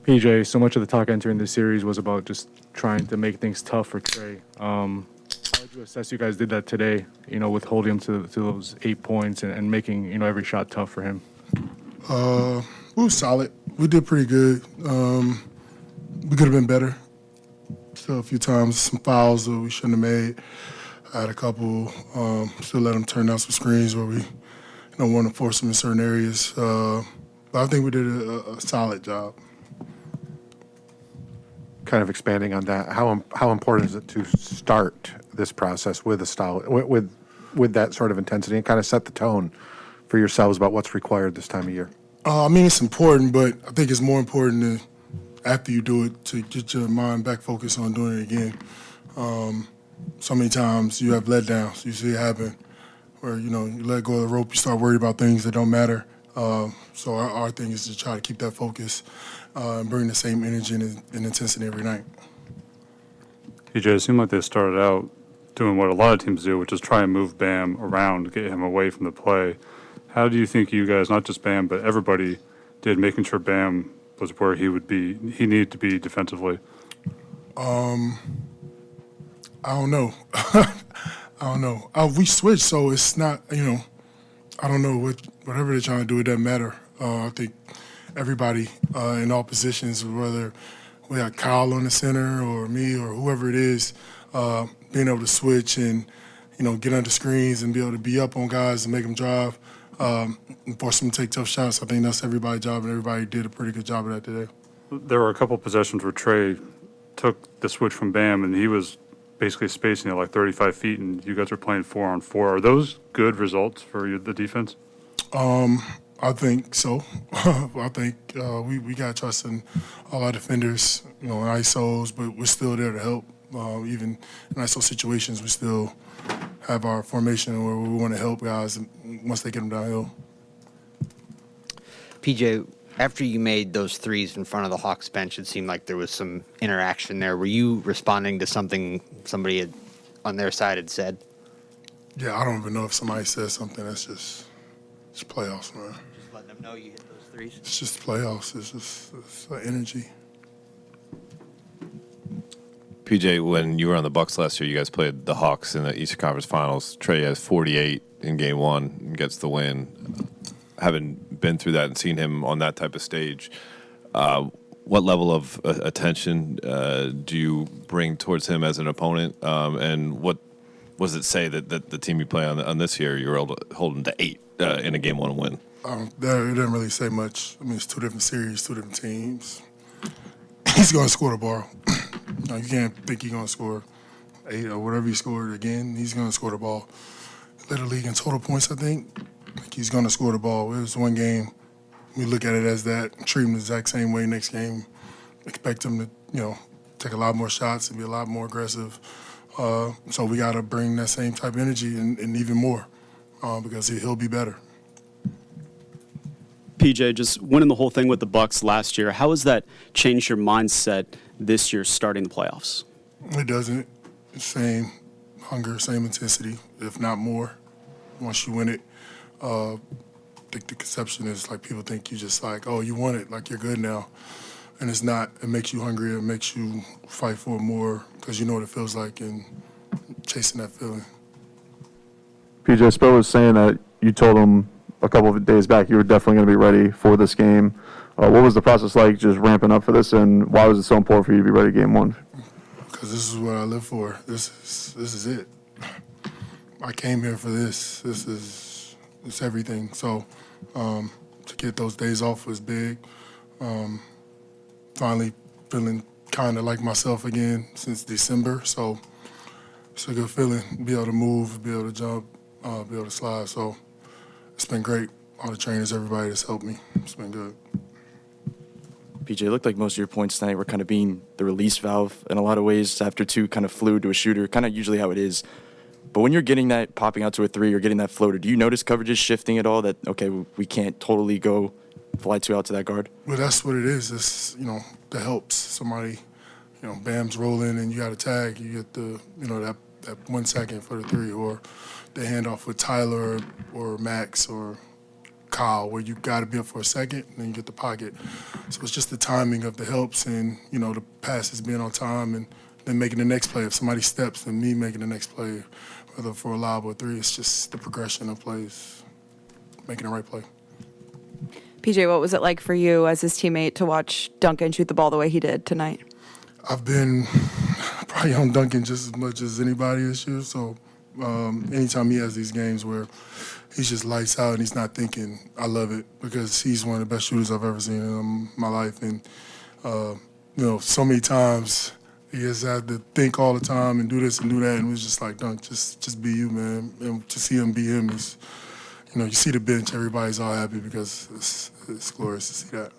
PJ, so much of the talk entering this series was about just trying to make things tough for Trae. How would you assess you guys did that today, with holding him to those 8 points and making, every shot tough for him? We were solid. We did pretty good. We could have been better. Still a few times, some fouls that we shouldn't have made. I had a couple. Still let them turn down some screens where we, want to force them in certain areas. But I think we did a solid job. Kind of expanding on that, how important is it to start this process with a style with that sort of intensity and kind of set the tone for yourselves about what's required this time of year? It's important, but I think it's more important to, after you do it, to get your mind back focused on doing it again. So many times you have letdowns. You see it happen where, you let go of the rope, you start worrying about things that don't matter. So our thing is to try to keep that focus and bring the same energy and intensity every night. TJ, it seemed like they started out doing what a lot of teams do, which is try and move Bam around to get him away from the play. How do you think you guys, not just Bam, but everybody, did making sure Bam was where he needed to be defensively? I don't know. I don't know. We switched, so it's not, I don't know, whatever they're trying to do, it doesn't matter. I think everybody in all positions, whether we got Kyle on the center or me or whoever it is, being able to switch and, get under screens and be able to be up on guys and make them drive and force them to take tough shots. I think that's everybody's job, and everybody did a pretty good job of that today. There were a couple possessions where Trae took the switch from Bam, and he was basically spacing it like 35 feet, and you guys were playing 4-on-4. Are those good results for the defense? I think so. I think we got to trust in all our defenders, in ISOs, but we're still there to help. Even in ISO situations, we still have our formation where we want to help guys once they get them downhill. PJ, after you made those threes in front of the Hawks bench, it seemed like there was some interaction there. Were you responding to something somebody on their side had said? Yeah, I don't even know if somebody said something. That's just it's playoffs, man. Just letting them know you hit those threes? It's just playoffs. It's energy. PJ, when you were on the Bucks last year, you guys played the Hawks in the Eastern Conference Finals. Trae has 48 in Game 1 and gets the win. Having been through that and seen him on that type of stage, what level of attention do you bring towards him as an opponent? And what does it say that the team you play on this year, you're able to hold him to 8 in a Game 1 win? It doesn't really say much. I mean, it's two different series, two different teams. He's going to score the ball. You can't think he's going to score 8 or whatever he scored again. He's going to score the ball. Led the league in total points, I think. He's going to score the ball. It was one game. We look at it as that, treat him the exact same way next game. Expect him to, take a lot more shots and be a lot more aggressive. So we got to bring that same type of energy and even more because he'll be better. PJ, just winning the whole thing with the Bucks last year, how has that changed your mindset this year starting the playoffs? It doesn't. Same hunger, same intensity, if not more, once you win it. I think the conception is like people think you just like, oh, you won it, like you're good now. And it's not. It makes you hungrier. It makes you fight for it more because you know what it feels like and chasing that feeling. PJ Spo was saying that you told him a couple of days back you were definitely going to be ready for this game. What was the process like just ramping up for this, and why was it so important for you to be ready Game 1? Because this is what I live for. This is it. I came here for this. It's everything. So to get those days off was big. Finally feeling kind of like myself again since December. So it's a good feeling. Be able to move, be able to jump, be able to slide. So it's been great. All the trainers, everybody that's helped me. It's been good. PJ, it looked like most of your points tonight were kind of being the release valve in a lot of ways after two kind of flew to a shooter, kind of usually how it is. But when you're getting that, popping out to a three or getting that floater, do you notice coverages shifting at all that, okay, we can't totally go fly two out to that guard? Well, that's what it is. It's, that helps. Somebody, Bam's rolling and you got a tag. You get the, that 1 second for the three or the handoff with Tyler or Max or Kyle, where you got to be up for a second and then you get the pocket. So it's just the timing of the helps and, the passes being on time and then making the next play. If somebody steps, then me making the next play, whether for a lob or three. It's just the progression of plays, making the right play. PJ, what was it like for you as his teammate to watch Duncan shoot the ball the way he did tonight? I've been probably on Duncan just as much as anybody this year. So anytime he has these games where he's just lights out and he's not thinking, I love it because he's one of the best shooters I've ever seen in my life. And, so many times he has had to think all the time and do this and do that. And it was just like, Dunk, just be you, man. And to see him be him is, you see the bench, everybody's all happy because it's glorious to see that.